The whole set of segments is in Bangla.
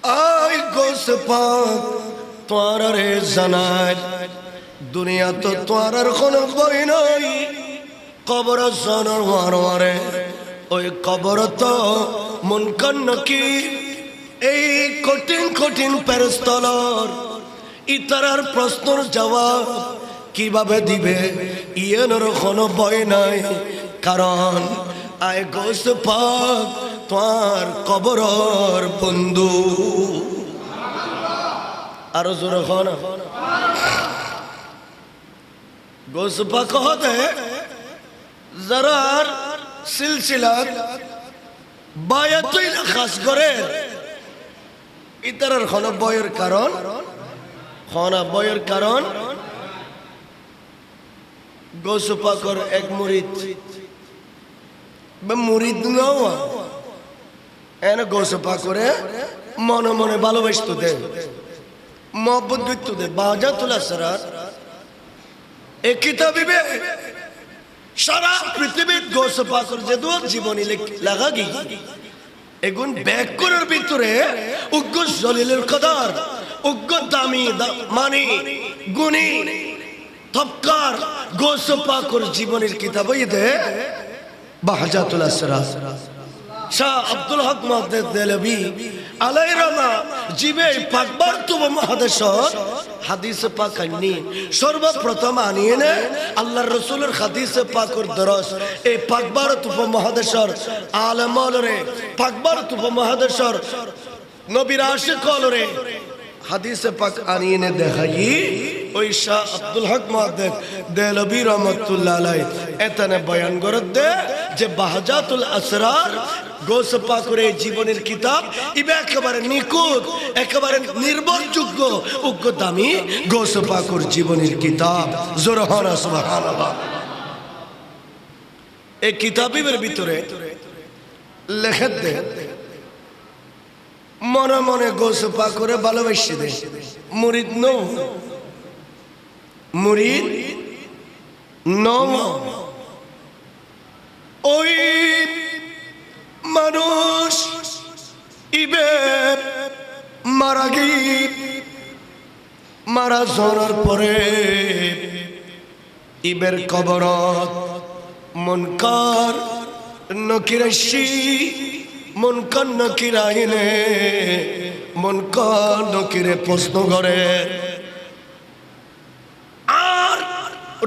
আই গোস পাক তোমার রে জানাই দুনিয়া তো তোমার কোনো বই নাই কবর জনর মারে ওই কবর তো মুনকার নাকির এই কঠিন কঠিন ফেরেশতার ইতারার প্রশ্নের জবাব কিভাবে দিবে ইয়ের কোনো ভয় নাই কারণ আয় গোস পাক তোমার কবরর বন্ধু আরো জোরে হন গোস পাক হতে যারার সিলসিলা বায়াতুল খাস করে ইতারার কোনো বয়ের কারণ খানা বয়ের কারণ গোস পাকর এক মুরিদ মুরিদ নওয়া এনে গোস পাকরে মনে মনে ভালোবাসতো দে মহব্বত ব্যক্ত দে বাজাতুল আসরার এই কিতাবিবে সারা পৃথিবীর গোস পাকর যে দু জীবনী লাগা গি এগুন ব্যাকরণের ভিতরে উগ্র জলিলের কদর উগ্র দামি মানি গুণী তবকার গোস পাকর জীবনের কিতাব দে বাহাজাতুল আসরার শাহ আব্দুল হক মুহাদ্দিস দেলভি আলাইহি রাহমা জিবে পাকবার তুব মহাদেশর হাদিস পাক আনি সর্বপ্রথম আনিয়ে নে আল্লাহর রাসূলের হাদিস পাকর দরস এই পাকবার তুব মহাদেশর আলেমল রে পাকবার তুব মহাদেশর নবীর আশিক রে হাদিস পাক আনিয়ে নে দেখাই ওই শাহ আব্দুল হক মুহাদ্দিস দেলভি রহমাতুল্লাহ আলাইহি এতনে বয়ান করে দে যে বাহাজাতুল আসরার গোস পাকরে জীবনের কিতাব ইবে একেবারে নিখুঁত একেবারে নির্ভরযোগ্য উগ্র দামি গোস পাকর জীবনের কিতাব জোরে হন সুবহানাল্লাহ এই কিতাবের ভিতরে লেখে দে মনে মনে গোস পাকরে ভালোবাসি দে মুরিদ নো মুরিদ নো ওই মানুষ ইবে মারা গিয়ে মারা যাওয়ার পরে ইবের কবরত মুনকার নকির আসি মুনকার নকির আইনে মুনকার নকিরে প্রশ্ন করে আর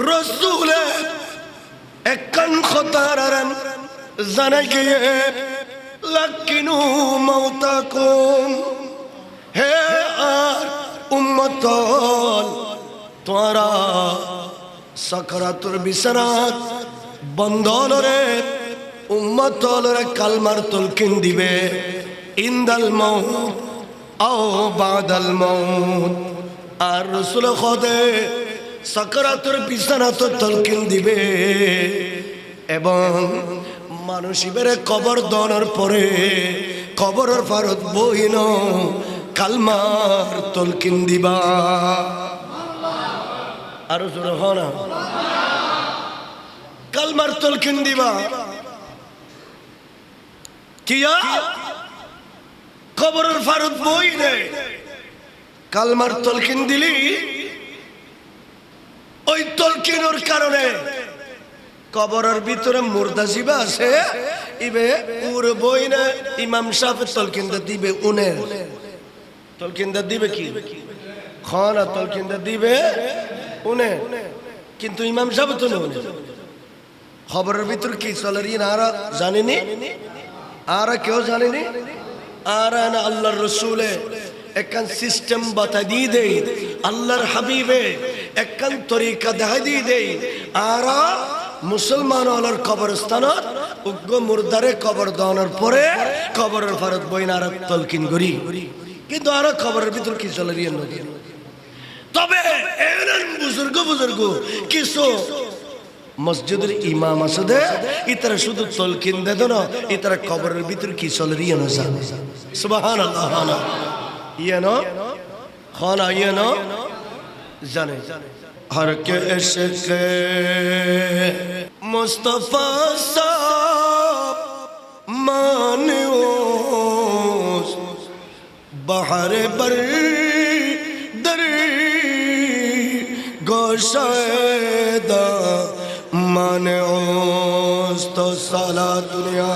রাসূলে একখান খতারান জানাই গিয়ে লাকিনু মাউতাকুম হে আর উম্মতল তোরা সাকরাতুল বিসরাত বন্ধলরে উম্মতলরে কালমার তলকিন দিবে ইনদাল মাউত আও বাদাল মাউত আর রাসূল খোদে সাকরাতুল বিসরাত তলকিন দিবে এবং মানুষ ইবেরে কবর দনের পরে কবরের ফারত বইন কালমার তলকিন দিবা আরো জোরে হন কালমার তলকিন দিবা কিয়া কবরের ফারত বইনে কালমার তলকিন দিলি ওই তলকিনের কারণে কবরের ভিতরে মুর্দা জিবা আছে ইবে উর বইনা ইমাম সাহেব তলকিনদা দিবে উনের তলকিনদা দিবে কি খানা তলকিনদা দিবে উনে কিন্তু ইমাম সাহেব তো উনে খবরের ভিতরে কি চলে আর জানেনি আর কেউ জানেনি আর আল্লাহর রাসূলে একখান সিস্টেম বাতা দিয়ে দেই আল্লাহর হাবিবে একখান তরিকা দেখা দিয়ে দেই আর মুসলমান হলার কবরস্থান উগ্র মুর্দারে কবর দাওয়ানোর পরে কবরের ফারত বইনার তলকিন করি কিন্তু আর কবরের ভিতর কি চলে তবে বুজুর্গ বুজুর্গ কিছু মসজিদের ইমাম আছে দে ইতারা শুধু তলকিন দে না ইতারা কবরের ভিতর কি চলে সুবহানাল্লাহ ইয়ানো খানা ইয়ানো জানে हर के इश्क़ मुस्तफ़ा साहब मानो बहारे बर दर गोशायदा माने तो साला दुनिया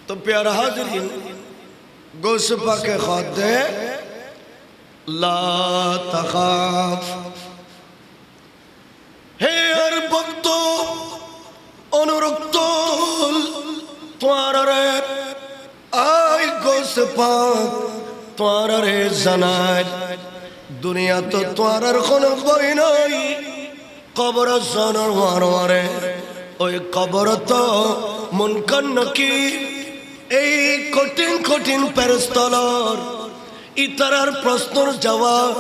तो प्यारा हाज़रीन गौस पाक ख़ुद दे ला तखाफ हे हर भक्त अनुरक्त तुम्हारे आय गौस पाक तुम्हारे जनाज दुनिया तो तुम्हारे कोनो कोई नहीं कब्र सोनर मारे ओए कब्र तो मुनकर नकीर এই কঠিন কঠিন ফেরেশতার ইতারার প্রশ্নের জবাব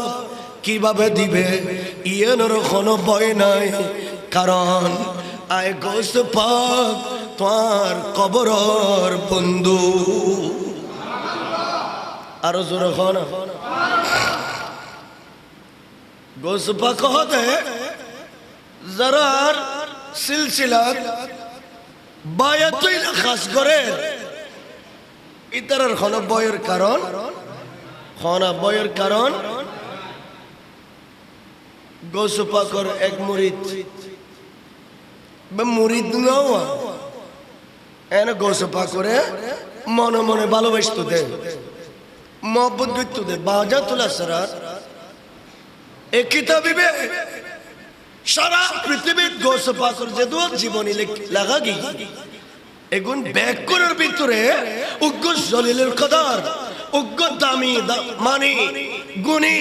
কিভাবে দিবে ইয়ের কোনো ভয় নাই কারণ আয় গৌস পাক তোমার কবরের বন্ধু আর জোরে হন গৌস পাক হতে যারার সিলসিলা বায়াতুল খাস করে ইতারার খন বয়ের কারণ গৌস পাকর এক মুরিদ মুরিদ নওয়া এনে গৌস পাকরে মনে মনে ভালোবাসতো দে মহব্বত করতো দে বাজাতুল আসরার এই কিতাবিবে সারা পৃথিবীর গৌস পাকর যে দু জীবনী লেখা গি এগুন ব্যাকরণের ভিতরে উগ্র জলিলের কদর উগ্র দামি মানি গুণী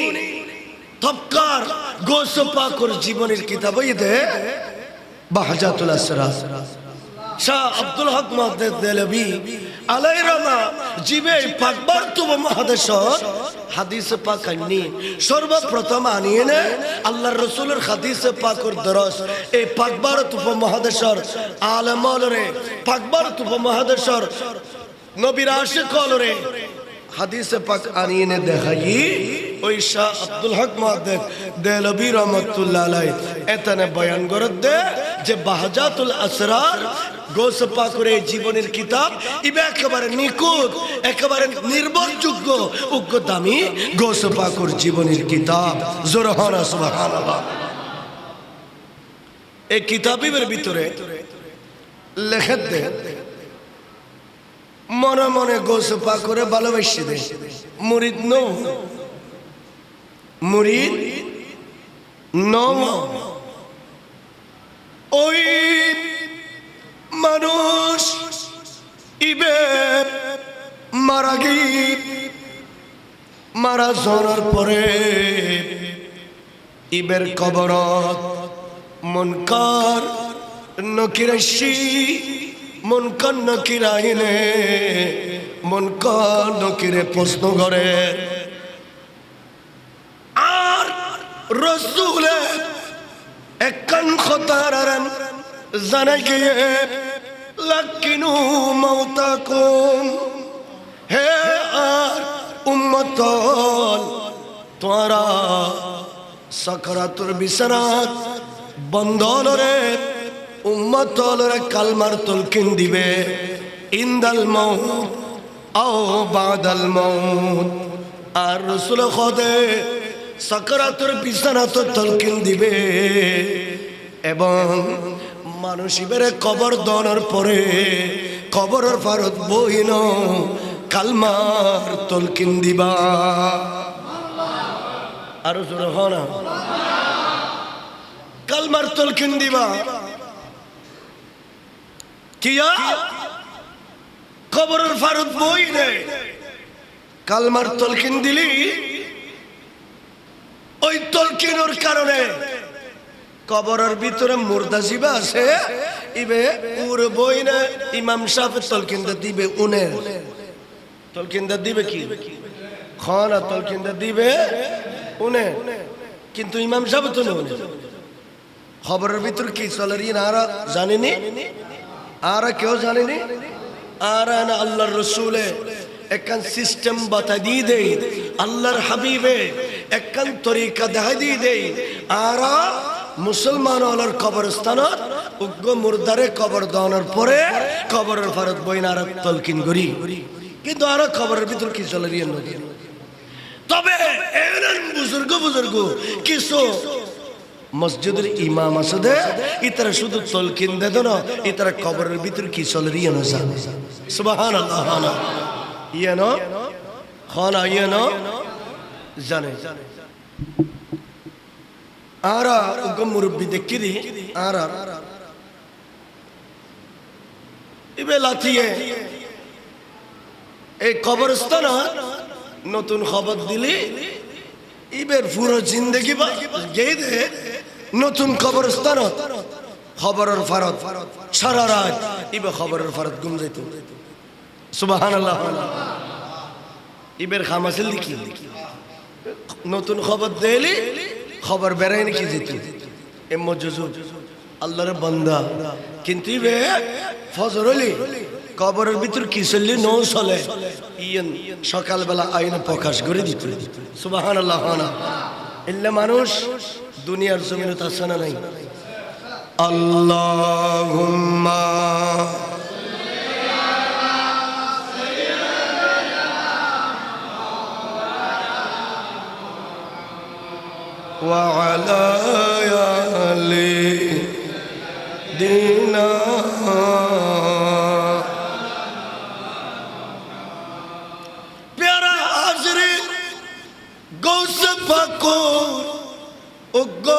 তবকার গৌস পাকর জীবনের কিতাব দে বাহাজাতুল আসরার শাহ আব্দুল হক মুহাদ্দিস দেলভি আলাইহি রহমা জীবে পাকবার তুব মহাদেশর হাদিস পাক আনি সর্বপ্রথম আনিয়ে নে আল্লাহর রাসূলের হাদিস পাকর দরস এই পাকবার তুব মহাদেশর আলেমরে পাকবার তুব মহাদেশর নবীর আশিকলরে হাদিস পাক আনিয়ে নে দেখাই ওই শাহ আব্দুল হক মুহাদ্দিস দেলভি রহমাতুল্লাহ আলাইহি এতনে বয়ান করে দে যে বাহাজাতুল আসরার গৌস পাকের জীবনের কিতাব ইবে একেবারে নিখুঁত একেবারে নির্ভরযোগ্য উগ্র দামি গৌস পাকের জীবনের কিতাব জোরহানা সুবহানাল্লাহ এই কিতাবের ভিতরে লেখা দে মনে মনে গৌস পাকের ভালোবাসি দে মুরিদ নও ওই মানুষ ইবে মারা যাওয়ার পরে ইবের কবরত মুনকার নকির আসি মুনকার নকির আইনে মুনকার নকিরে প্রশ্ন করে আর রাসূলে একখান খতারান জানাই গিয়ে লাকিনু মাউতাকুম হে আর উম্মতল তোরা সাকরাতুর বিছানাত বন্ধলরে উম্মতলরে কালমার তলকিন দিবে ইনদাল মাউত আও বাদাল মাউত আর রাসূল খোদে সাকরাতুর বিছানাত তলকিন দিবে এবং মানুষ ইবেরে কবর দনের পরে কবরের ফারত বইন কালমার তলকিন দিবা আরো জোরে হনা কালমার তলকিন দিবা কিয়া কবরের ফারত বইনে কালমার তলকিন দিলি ওই তলকিনের কারণে কবরের ভিতরে মুর্দা জিবা আছে ইবে উর বইনা ইমাম সাহেব তলকিনদা দিবে উনের তলকিনদা দিবে কি খানা তলকিনদা দিবে উনে কিন্তু ইমাম সাহেব তো নয় খবরের ভিতর কি চলে রি না জানেনি আর কেউ জানেনি আর না আল্লাহর রাসূলে একখান সিস্টেম বাতা দিয়ে দেই আল্লাহর হাবিবে একখান তরিকা দেখা দিয়ে দেই আর মুসলমান হলার কবরস্থানত উগ্র মুর্দারে কবর দানোর পরে কবরের ফারত বইন আর তলকিন করি কিন্তু আর কবরের ভিতর কি চলে রিয়েন নদী তবে এলেন বুজুর্গ বুজুর্গ কিছু মসজিদের ইমাম আছে দে ইতারা শুধু তলকিন দেদ না ইতারা কবরের ভিতর কি চলে রিয়েন জানে সুবহানাল্লাহ হানা ইয়েনো খানা ইয়েনো জানে আরা উগ্র মুরব্বী দেখি দি আর ইবে লাথিয়ে এই কবরস্থান নতুন খবর দিলি ইবের পুরো জিন্দগি গেই দে নতুন কবরস্থান খবরের ফারত সারা রাত ইবে খবরের ফারত গুম যাইত সুবহানাল্লাহ ইবের খামাসিল লিখি নতুন খবর দেলি খবর বেড়াই নাকি যেত এ মজুজুব আল্লাহর বান্দা কিন্তু ইবে ফজর হলি কবরের ভিতর কি চললি নৌ চলে ইয়েন সকালবেলা আইন প্রকাশ করে দিত সুবহানাল্লাহ ইল্লা মানুষ দুনিয়ার জমিনে আছে না নাই আল্লাহুম্মা وعلى آل دينا प्यारा हाज़री गौस पाको उग्गो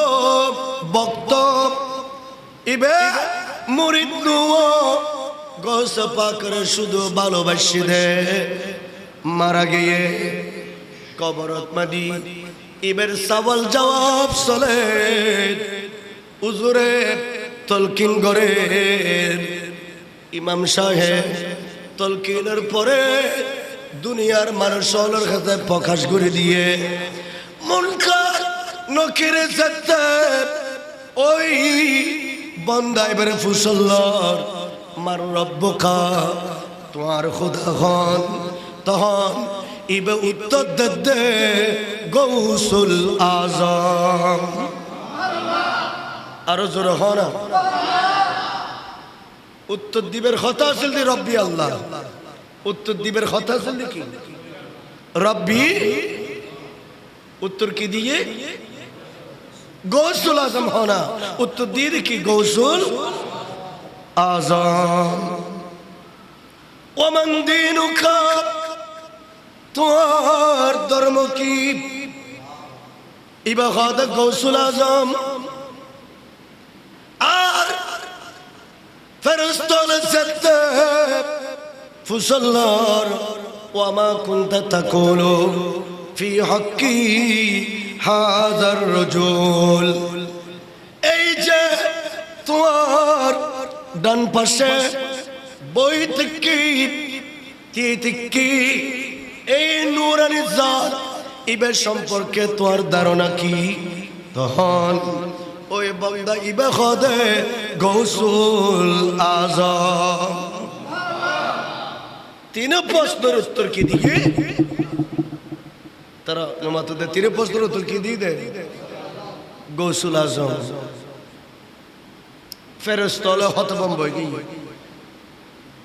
बक्तो इबे मुरिद नुओ गौस पाकर शुद्ध भालोबासी दे मारा गए कबरत मदी ইবের সওয়াল জবাব চলে হুজুরে তলকিন করে ইমাম সাহেব তলকিনের পরে দুনিয়ার মানুষের কাছে প্রকাশ করে দিয়ে মুনকার নকিরে যেতে ওই বান্দা এবারে ফুসল্লার মার রব্বকা তোমার খোদা হন তখন ইবে উত্তর দে গৌসুল আজম আরো জোরে হনা উত্তর দিবের কথা আছিল রব্বি আল্লাহ উত্তর দিবের কথা আছিল কি রব্বি উত্তর কি দিয়ে গৌসুল আজম হনা উত্তর দিয়ে কি গৌসুল আজম ওমান দীনুকা তোমার ধর্ম কি ইবা খাদা গৌসুল আজম আর ফেরেশতার সাথে ফুসল্লার ওয়ামা কুনতা তাকুলু ফি হাক্কি হাযার রাজুল এই যে তোমার ডান পাশে বই থেকে এই নূরানি জাত ইবে সম্পর্কে তোমার ধারণা কি তখন ওই বান্দা ইবে খোদে গৌসুল আজম তিন প্রশ্নের উত্তর কি দিয়ে তারা নমাতদের তিন প্রশ্নের উত্তর কি দিয়ে দেয় গৌসুল আজম ফেরেশতা হতভম্ব হয়ে গই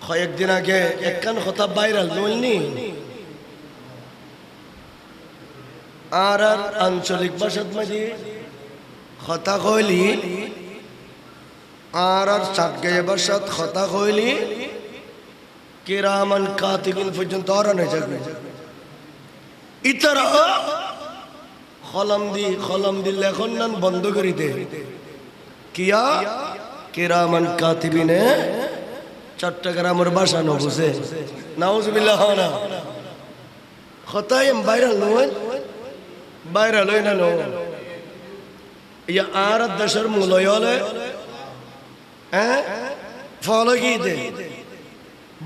কয়েকদিন আগে একখান কথা ভাইরাল নইনি আর আঞ্চলিক ভাষাত মাঝে কথা কইলি আর চাটগাঁয়ে ভাষাত কথা কইলি কিরামান কাতিবিন পর্যন্ত অরানে যাবে ইতারা কলম দি লেখন নান বন্ধ করি দে কিয়া কিরামান কাতিবিনে চট্টগ্রামের ভাষা ন বুঝে নাউজুবিল্লাহ না কথাই ভাইরাল নয় ভাইরাল হই না ইয়া আর দেশের মূলয় হলে হ্যাঁ ফল কি দে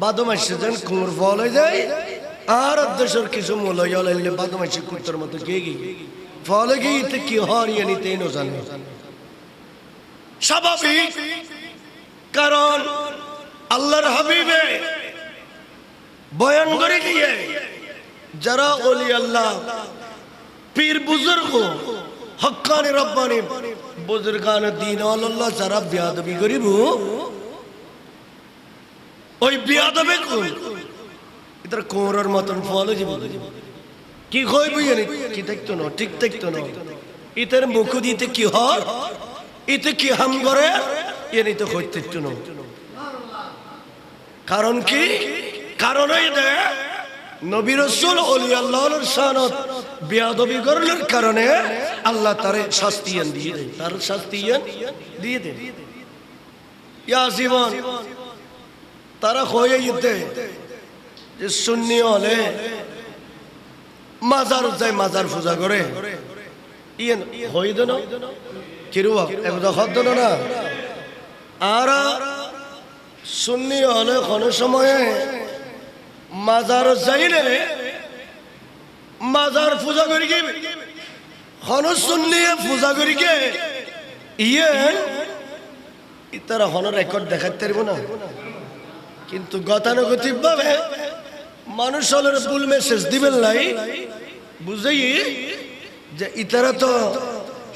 বাদমাসে যেন কুমুর ফল হয়ে যায় আর দেশের কিছু মূলয় হলে বাদমাসি কুত্তর মতো কে গিয়ে ফল গিয়ে কি হরিয়ে নিতে জানে স্বাভাবিক কারণ আল্লাহর হাবিবে বয়ান করে দিয়ে যারা ওলি আল্লাহ পীর বুজুর্গ হক্কানি রব্বানি বুজুর্গান দিন আল্লাহ যারা বিয়াদবি করিব ওই বিয়াদবে কোন ইতার কোমরের মতন ফল জীব কি কইব কি দেখতো না ঠিক দেখতো না ইতার মুখ দিতে কি হয় ইতে কি হাম করে এনে তো হইতে না কারণ কি কারণ এই দে নবী রাসূল ওলি আল্লাহর শানত বেয়াদবি করার কারণে আল্লাহ তারে শাস্তি দিয়ে দেন তার শাস্তি দিয়ে দেন ইয়া জীবন তারা হয়ে যেতে যে সুন্নি হলে মাজার যায় মাজার পূজা করে ইয়েন হই দেন কিরুয়া একদা হদ না আর সুন্নি হলে কোনো সময়ে মাজার যাইলে মাজার পূজা করি গে হন সুন্নি পূজা করি গে ইয়েন ইতারা হন রেকর্ড দেখাতে পারবো না কিন্তু গতানুগতিক ভাবে মানুষ হলের ভুল মেসেজ দিবেন নাই বুঝাই যে ইতারা তো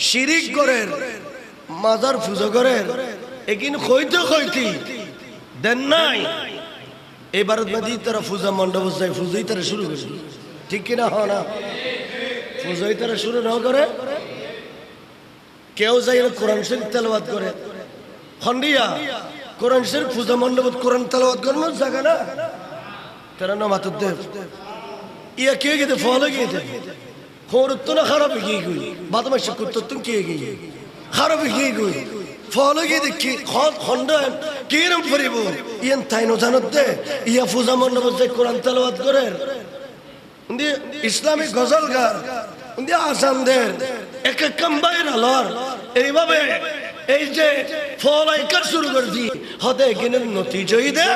শিরিক করেন মাজার পূজা করেন একিন হইতে হইতি দেন নাই এবার নদী তারা পূজা মণ্ডপ যায় পূজাই তারা শুরু করে ঠিক কিনা হ না পূজাই তারা শুরু না করে কেউ যাই কোরআন শরীফ তেলাওয়াত করে খন্ডিয়া কোরআন শরীফ পূজা মণ্ডপত কোরআন তেলাওয়াত করানোর জায়গা না তারা না মাতুর দেব ইয়া কে গেতে ফল গিয়েছে খরত না খারাপ গিয়ে গই বাদমাস কুত্তর কে গিয়ে খারাপ গিয়ে গই ফল গিয়ে দেখি খন্ড কিরম ফরিব ইয়ান তাইনো জানত দে ইয়া পূজা মণ্ডপত যে কোরআন তেলাওয়াত করে ইসলামিক গজল গার আসামদের এক এক কাম্বাইর আলর এইভাবে এই যে ফল আইকার শুরু করে দি হতে কিনের নতিজই দে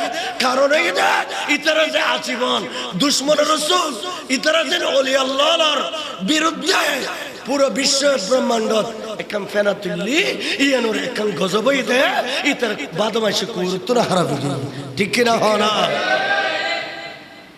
কারণ এই দে ইতারা যে আজীবন দুশ্মন রাসূল ইতারা যে ওলি আল্লাহর বিরুদ্ধে পুরো বিশ্ব ব্রহ্মাণ্ডত একম ফেনা তুললি ইয়ানোর একম গজবই দে ইতার বাদমাইশে কুরুত্তরা হারাবি ঠিক কিনা হ না